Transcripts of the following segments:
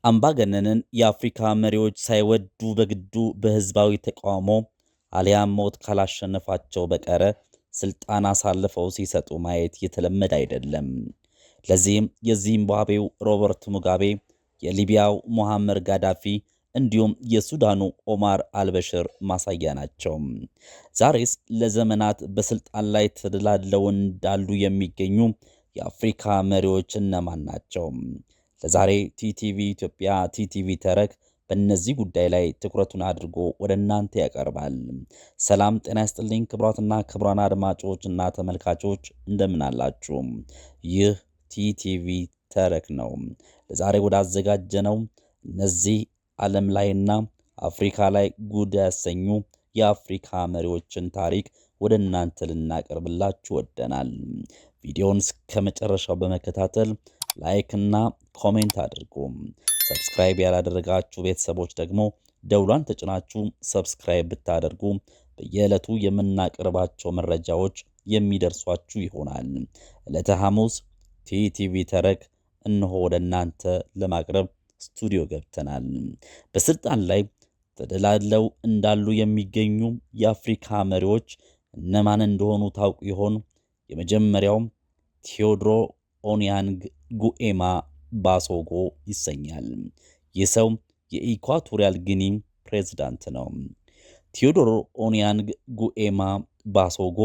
አምባገነንን የአፍሪካ መሪዎች ሳይወዱ በግዱ በህዝባዊ ተቃውሞ አሊያም ሞት ካላሸነፋቸው በቀረ ስልጣን አሳልፈው ሲሰጡ ማየት የተለመደ አይደለም። ለዚህም የዚምባብዌው ሮበርት ሙጋቤ፣ የሊቢያው ሙሐመር ጋዳፊ እንዲሁም የሱዳኑ ኦማር አልበሽር ማሳያ ናቸው። ዛሬስ ለዘመናት በስልጣን ላይ ተደላድለው እንዳሉ የሚገኙ የአፍሪካ መሪዎች እነማን ናቸው? ለዛሬ ቲቲቪ ኢትዮጵያ ቲቲቪ ተረክ በእነዚህ ጉዳይ ላይ ትኩረቱን አድርጎ ወደ እናንተ ያቀርባል። ሰላም ጤና ይስጥልኝ ክቡራትና ክቡራን አድማጮችና ተመልካቾች እንደምን አላችሁ? ይህ ቲቲቪ ተረክ ነው። ለዛሬ ወደ አዘጋጀነው እነዚህ ዓለም ላይና አፍሪካ ላይ ጉድ ያሰኙ የአፍሪካ መሪዎችን ታሪክ ወደ እናንተ ልናቀርብላችሁ ወደናል። ቪዲዮውን እስከመጨረሻው በመከታተል ላይክ እና ኮሜንት አድርጉ። ሰብስክራይብ ያላደረጋችሁ ቤተሰቦች ደግሞ ደውሏን ተጭናችሁ ሰብስክራይብ ብታደርጉ በየዕለቱ የምናቀርባቸው መረጃዎች የሚደርሷችሁ ይሆናል። ዕለተ ሐሙስ ቲቲቪ ተረክ እነሆ ወደ እናንተ ለማቅረብ ስቱዲዮ ገብተናል። በስልጣን ላይ ተደላድለው እንዳሉ የሚገኙ የአፍሪካ መሪዎች እነማን እንደሆኑ ታውቁ ይሆን? የመጀመሪያው ቴዎድሮ ኦኒያንግ ጉኤማ ባሶጎ ይሰኛል። ይህ ሰው የኢኳቶሪያል ጊኒ ፕሬዝዳንት ነው። ቴዎድሮ ኦኒያንግ ጉኤማ ባሶጎ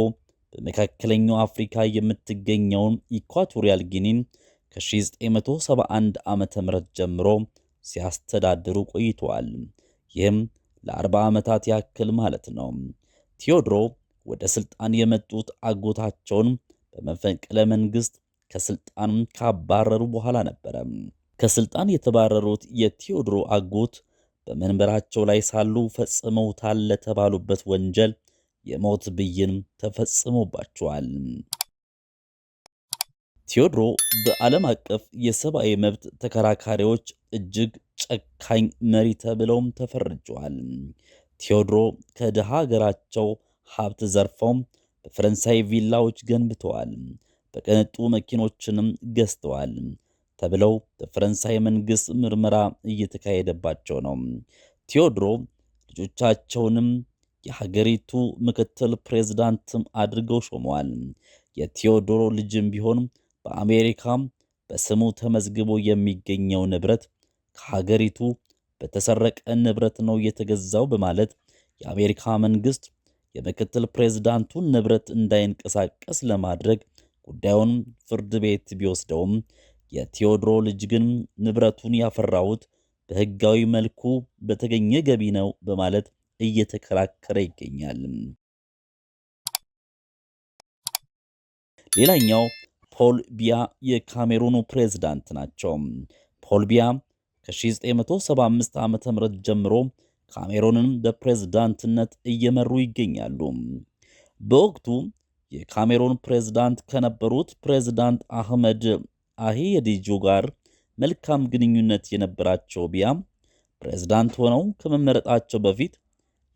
በመካከለኛው አፍሪካ የምትገኘውን ኢኳቶሪያል ጊኒን ከ1971 ዓመተ ምህረት ጀምሮ ሲያስተዳድሩ ቆይተዋል። ይህም ለ40 ዓመታት ያክል ማለት ነው። ቴዎድሮ ወደ ስልጣን የመጡት አጎታቸውን በመፈንቅለ መንግስት ከስልጣን ካባረሩ በኋላ ነበረ። ከስልጣን የተባረሩት የቴዎድሮ አጎት በመንበራቸው ላይ ሳሉ ፈጽመውታል ለተባሉበት ወንጀል የሞት ብይን ተፈጽሞባቸዋል። ቴዎድሮ በዓለም አቀፍ የሰብአዊ መብት ተከራካሪዎች እጅግ ጨካኝ መሪ ተብለውም ተፈርጀዋል። ቴዎድሮ ከድሃ ሀገራቸው ሀብት ዘርፈው በፈረንሳይ ቪላዎች ገንብተዋል፣ በቅንጡ መኪኖችንም ገዝተዋል ተብለው በፈረንሳይ መንግስት ምርመራ እየተካሄደባቸው ነው። ቴዎድሮ ልጆቻቸውንም የሀገሪቱ ምክትል ፕሬዝዳንትም አድርገው ሾመዋል። የቴዎድሮ ልጅም ቢሆን በአሜሪካም በስሙ ተመዝግቦ የሚገኘው ንብረት ከሀገሪቱ በተሰረቀ ንብረት ነው የተገዛው በማለት የአሜሪካ መንግስት የምክትል ፕሬዝዳንቱን ንብረት እንዳይንቀሳቀስ ለማድረግ ጉዳዩን ፍርድ ቤት ቢወስደውም የቴዎድሮ ልጅ ግን ንብረቱን ያፈራሁት በህጋዊ መልኩ በተገኘ ገቢ ነው በማለት እየተከራከረ ይገኛል። ሌላኛው ፖል ቢያ የካሜሩኑ ፕሬዝዳንት ናቸው። ፖል ቢያ ከ1975 ዓ.ም ጀምሮ ካሜሩንን በፕሬዝዳንትነት እየመሩ ይገኛሉ። በወቅቱ የካሜሩን ፕሬዝዳንት ከነበሩት ፕሬዝዳንት አህመድ አሂየዲጆ ጋር መልካም ግንኙነት የነበራቸው ቢያ ፕሬዝዳንት ሆነው ከመመረጣቸው በፊት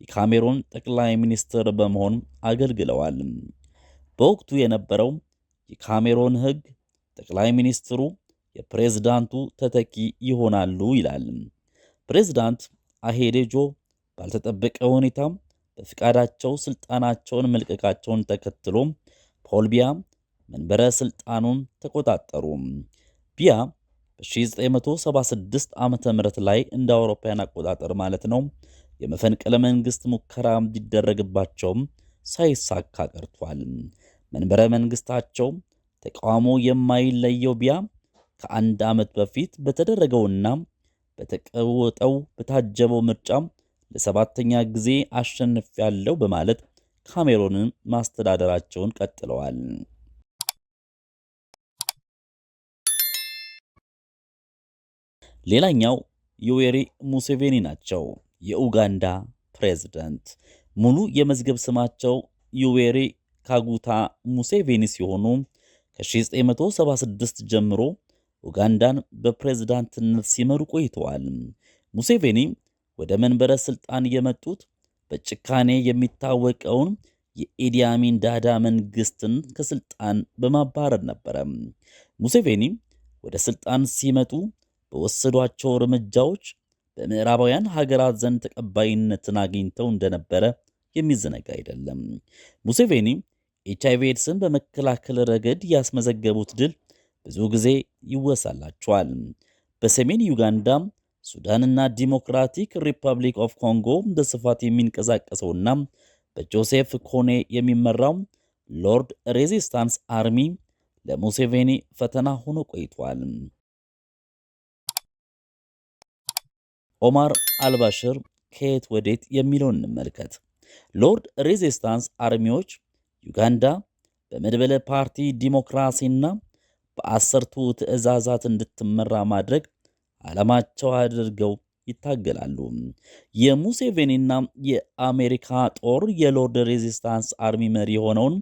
የካሜሩን ጠቅላይ ሚኒስትር በመሆን አገልግለዋል። በወቅቱ የነበረው የካሜሩን ሕግ ጠቅላይ ሚኒስትሩ የፕሬዝዳንቱ ተተኪ ይሆናሉ ይላል። ፕሬዝዳንት አሂየዲጆ ባልተጠበቀ ሁኔታ በፍቃዳቸው ስልጣናቸውን መልቀቃቸውን ተከትሎ ፖል ቢያ መንበረ ስልጣኑን ተቆጣጠሩ። ቢያ በ1976 ዓመተ ምህረት ላይ እንደ አውሮፓውያን አቆጣጠር ማለት ነው የመፈንቅለ መንግስት ሙከራ ቢደረግባቸውም ሳይሳካ ቀርቷል። መንበረ መንግስታቸው ተቃውሞ የማይለየው ቢያ ከአንድ ዓመት በፊት በተደረገውና በተቀወጠው በታጀበው ምርጫ ለሰባተኛ ጊዜ አሸንፊያለሁ በማለት ካሜሩንን ማስተዳደራቸውን ቀጥለዋል። ሌላኛው ዮዌሪ ሙሴቬኒ ናቸው፣ የኡጋንዳ ፕሬዝዳንት። ሙሉ የመዝገብ ስማቸው ዮዌሪ ካጉታ ሙሴቬኒ ሲሆኑ ከ1976 ጀምሮ ኡጋንዳን በፕሬዝዳንትነት ሲመሩ ቆይተዋል። ሙሴቬኒ ወደ መንበረ ስልጣን የመጡት በጭካኔ የሚታወቀውን የኢዲ አሚን ዳዳ መንግስትን ከስልጣን በማባረር ነበረ። ሙሴቬኒ ወደ ስልጣን ሲመጡ በወሰዷቸው እርምጃዎች በምዕራባውያን ሀገራት ዘንድ ተቀባይነትን አግኝተው እንደነበረ የሚዘነጋ አይደለም። ሙሴቬኒ ኤችአይቪ ኤድስን በመከላከል ረገድ ያስመዘገቡት ድል ብዙ ጊዜ ይወሳላቸዋል። በሰሜን ዩጋንዳ፣ ሱዳንና ዲሞክራቲክ ሪፐብሊክ ኦፍ ኮንጎ በስፋት የሚንቀሳቀሰውና በጆሴፍ ኮኔ የሚመራው ሎርድ ሬዚስታንስ አርሚ ለሙሴቬኒ ፈተና ሆኖ ቆይቷል። ኦማር አልባሽር ከየት ወዴት የሚለውን እንመልከት። ሎርድ ሬዚስታንስ አርሚዎች ዩጋንዳ በመድበለ ፓርቲ ዲሞክራሲና በአሰርቱ ትእዛዛት እንድትመራ ማድረግ ዓላማቸው አድርገው ይታገላሉ። የሙሴቬኒና የአሜሪካ ጦር የሎርድ ሬዚስታንስ አርሚ መሪ የሆነውን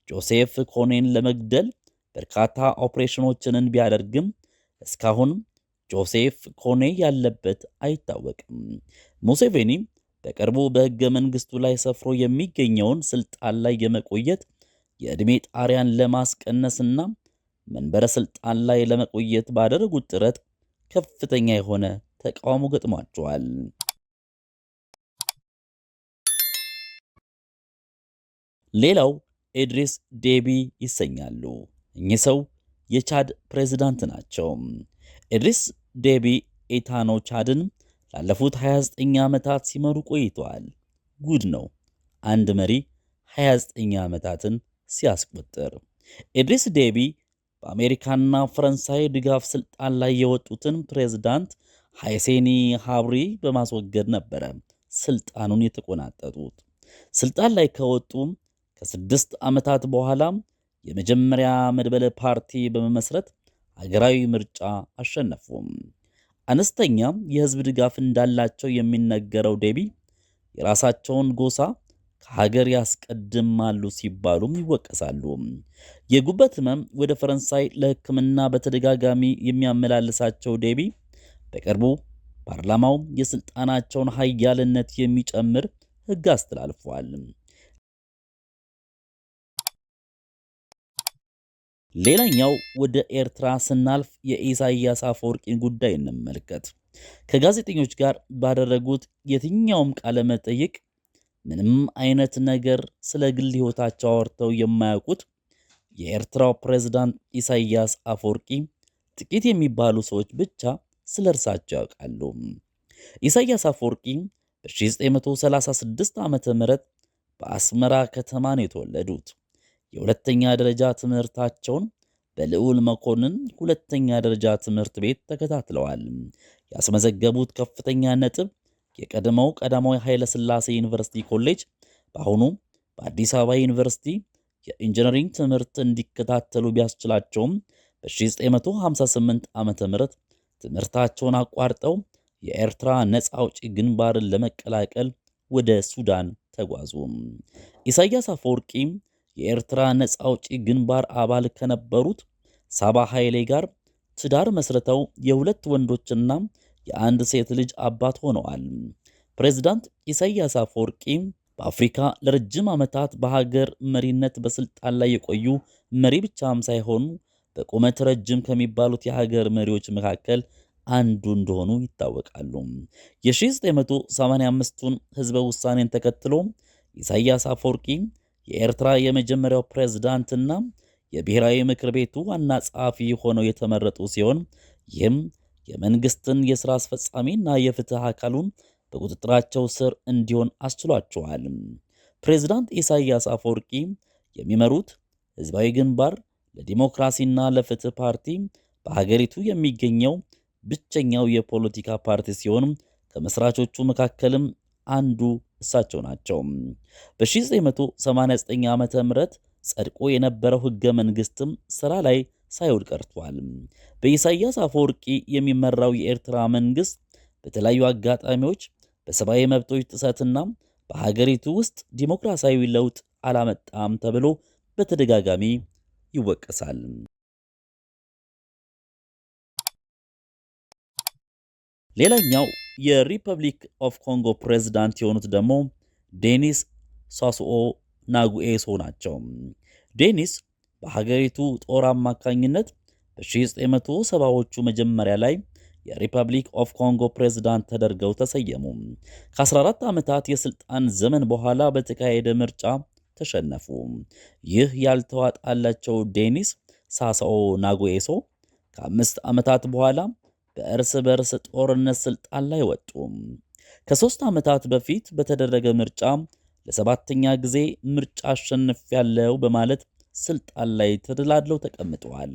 ጆሴፍ ኮኔን ለመግደል በርካታ ኦፕሬሽኖችን ቢያደርግም እስካሁን ጆሴፍ ኮኔ ያለበት አይታወቅም። ሙሴቬኒ በቅርቡ በሕገ መንግሥቱ ላይ ሰፍሮ የሚገኘውን ስልጣን ላይ የመቆየት የዕድሜ ጣሪያን ለማስቀነስና መንበረ ስልጣን ላይ ለመቆየት ባደረጉት ጥረት ከፍተኛ የሆነ ተቃውሞ ገጥሟቸዋል። ሌላው ኢድሪስ ዴቢ ይሰኛሉ። እኚህ ሰው የቻድ ፕሬዝዳንት ናቸው። ኢድሪስ ዴቢ ኢታኖ ቻድን ላለፉት 29 ዓመታት ሲመሩ ቆይተዋል። ጉድ ነው አንድ መሪ 29 ዓመታትን ሲያስቆጥር። ኢድሪስ ዴቢ በአሜሪካና ፈረንሳይ ድጋፍ ስልጣን ላይ የወጡትን ፕሬዝዳንት ሃይሴኒ ሀብሪ በማስወገድ ነበረ ስልጣኑን የተቆናጠጡት። ስልጣን ላይ ከወጡ ከ6 ዓመታት በኋላ የመጀመሪያ መድበለ ፓርቲ በመመስረት ሀገራዊ ምርጫ አሸነፉም። አነስተኛ የህዝብ ድጋፍ እንዳላቸው የሚነገረው ዴቢ የራሳቸውን ጎሳ ከሀገር ያስቀድማሉ ሲባሉም ይወቀሳሉ። የጉበት ህመም ወደ ፈረንሳይ ለሕክምና በተደጋጋሚ የሚያመላልሳቸው ዴቢ በቅርቡ ፓርላማው የስልጣናቸውን ኃያልነት የሚጨምር ሕግ አስተላልፏል። ሌላኛው ወደ ኤርትራ ስናልፍ የኢሳያስ አፈወርቂን ጉዳይ እንመልከት። ከጋዜጠኞች ጋር ባደረጉት የትኛውም ቃለ መጠይቅ ምንም አይነት ነገር ስለ ግል ሕይወታቸው አወርተው የማያውቁት የኤርትራው ፕሬዝዳንት ኢሳያስ አፈወርቂ ጥቂት የሚባሉ ሰዎች ብቻ ስለ እርሳቸው ያውቃሉ። ኢሳያስ አፈወርቂ በ1936 ዓ.ም በአስመራ ከተማ ነው የተወለዱት። የሁለተኛ ደረጃ ትምህርታቸውን በልዑል መኮንን ሁለተኛ ደረጃ ትምህርት ቤት ተከታትለዋል። ያስመዘገቡት ከፍተኛ ነጥብ የቀድሞው ቀዳማዊ ኃይለ ሥላሴ ዩኒቨርሲቲ ኮሌጅ በአሁኑ በአዲስ አበባ ዩኒቨርሲቲ የኢንጂነሪንግ ትምህርት እንዲከታተሉ ቢያስችላቸውም በ1958 ዓ.ም ትምህርታቸውን አቋርጠው የኤርትራ ነፃ አውጪ ግንባርን ለመቀላቀል ወደ ሱዳን ተጓዙ። ኢሳያስ አፈወርቂ የኤርትራ ነፃ አውጪ ግንባር አባል ከነበሩት ሳባ ኃይሌ ጋር ትዳር መስርተው የሁለት ወንዶችና የአንድ ሴት ልጅ አባት ሆነዋል። ፕሬዝዳንት ኢሳያስ አፈወርቂ በአፍሪካ ለረጅም ዓመታት በሀገር መሪነት በስልጣን ላይ የቆዩ መሪ ብቻም ሳይሆኑ በቁመት ረጅም ከሚባሉት የሀገር መሪዎች መካከል አንዱ እንደሆኑ ይታወቃሉ። የ1985ቱን ህዝበ ውሳኔን ተከትሎ ኢሳያስ አፈወርቂ የኤርትራ የመጀመሪያው ፕሬዝዳንትና የብሔራዊ ምክር ቤቱ ዋና ጸሐፊ ሆነው የተመረጡ ሲሆን ይህም የመንግስትን የሥራ አስፈጻሚና የፍትህ አካሉን በቁጥጥራቸው ስር እንዲሆን አስችሏቸዋል። ፕሬዝዳንት ኢሳያስ አፈወርቂ የሚመሩት ህዝባዊ ግንባር ለዲሞክራሲና ለፍትህ ፓርቲ በሀገሪቱ የሚገኘው ብቸኛው የፖለቲካ ፓርቲ ሲሆን ከመስራቾቹ መካከልም አንዱ እሳቸው ናቸው። በ1989 ዓመተ ምህረት ጸድቆ የነበረው ህገ መንግስትም ስራ ላይ ሳይውል ቀርቷል። በኢሳያስ አፈወርቂ የሚመራው የኤርትራ መንግስት በተለያዩ አጋጣሚዎች በሰብአዊ መብቶች ጥሰትና በሀገሪቱ ውስጥ ዲሞክራሲያዊ ለውጥ አላመጣም ተብሎ በተደጋጋሚ ይወቀሳል። ሌላኛው የሪፐብሊክ ኦፍ ኮንጎ ፕሬዝዳንት የሆኑት ደግሞ ዴኒስ ሳስኦ ናጉኤሶ ናቸው። ዴኒስ በሀገሪቱ ጦር አማካኝነት በ1970ዎቹ መጀመሪያ ላይ የሪፐብሊክ ኦፍ ኮንጎ ፕሬዝዳንት ተደርገው ተሰየሙ። ከ14 ዓመታት የስልጣን ዘመን በኋላ በተካሄደ ምርጫ ተሸነፉ። ይህ ያልተዋጣላቸው ዴኒስ ሳሳኦ ናጉኤሶ ከ5 ዓመታት በኋላ በእርስ በርስ ጦርነት ስልጣን ላይ ወጡ። ከ3 ዓመታት በፊት በተደረገ ምርጫ ለሰባተኛ ጊዜ ምርጫ አሸንፊያለሁ በማለት ስልጣን ላይ ተደላድለው ተቀምጠዋል።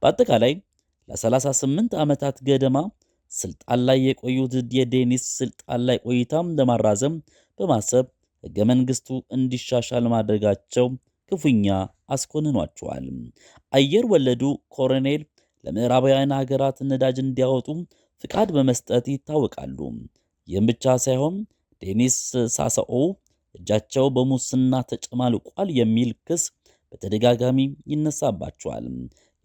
በአጠቃላይ ለ38 ዓመታት ገደማ ስልጣን ላይ የቆዩት የዴኒስ ስልጣን ላይ ቆይታም ለማራዘም በማሰብ ሕገ መንግሥቱ እንዲሻሻል ማድረጋቸው ክፉኛ አስኮንኗቸዋል። አየር ወለዱ ኮሎኔል ለምዕራባውያን ሀገራት ነዳጅ እንዲያወጡ ፍቃድ በመስጠት ይታወቃሉ። ይህም ብቻ ሳይሆን ዴኒስ ሳሳኦ እጃቸው በሙስና ተጨማልቋል የሚል ክስ በተደጋጋሚ ይነሳባቸዋል።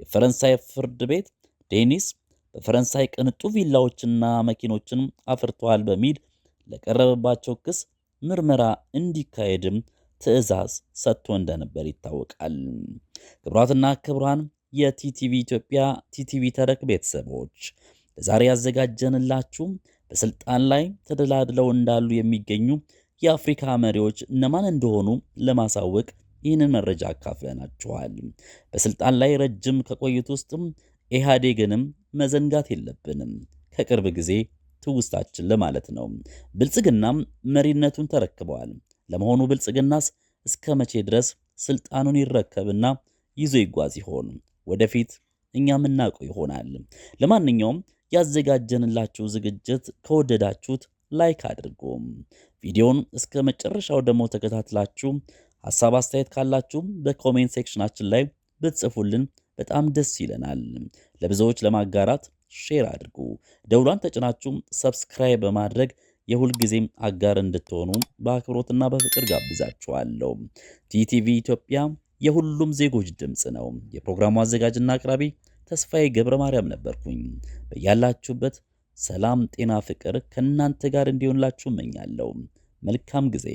የፈረንሳይ ፍርድ ቤት ዴኒስ በፈረንሳይ ቅንጡ ቪላዎችና መኪኖችን አፍርተዋል በሚል ለቀረበባቸው ክስ ምርመራ እንዲካሄድም ትዕዛዝ ሰጥቶ እንደነበር ይታወቃል። ክቡራትና ክቡራን የቲቲቪ ኢትዮጵያ ቲቲቪ ተረክ ቤተሰቦች ለዛሬ ያዘጋጀንላችሁ በስልጣን ላይ ተደላድለው እንዳሉ የሚገኙ የአፍሪካ መሪዎች እነማን እንደሆኑ ለማሳወቅ ይህንን መረጃ አካፍለናችኋል። በስልጣን ላይ ረጅም ከቆዩት ውስጥም ኢህአዴግንም መዘንጋት የለብንም። ከቅርብ ጊዜ ትውስታችን ለማለት ነው። ብልጽግናም መሪነቱን ተረክበዋል። ለመሆኑ ብልጽግናስ እስከ መቼ ድረስ ስልጣኑን ይረከብና ይዞ ይጓዝ ይሆን? ወደፊት እኛም እናውቀው ይሆናል። ለማንኛውም ያዘጋጀንላችሁ ዝግጅት ከወደዳችሁት ላይክ አድርጉ። ቪዲዮውን እስከ መጨረሻው ደግሞ ተከታትላችሁ ሐሳብ አስተያየት ካላችሁ በኮሜንት ሴክሽናችን ላይ ብትጽፉልን በጣም ደስ ይለናል። ለብዙዎች ለማጋራት ሼር አድርጉ። ደውሏን ተጭናችሁ ሰብስክራይብ በማድረግ የሁል ጊዜም አጋር እንድትሆኑ በአክብሮትና በፍቅር ጋብዛችኋለሁ። ቲቲቪ ኢትዮጵያ የሁሉም ዜጎች ድምጽ ነው። የፕሮግራሙ አዘጋጅና አቅራቢ ተስፋዬ ገብረ ማርያም ነበርኩኝ። በያላችሁበት ሰላም፣ ጤና፣ ፍቅር ከእናንተ ጋር እንዲሆንላችሁ እመኛለሁ። መልካም ጊዜ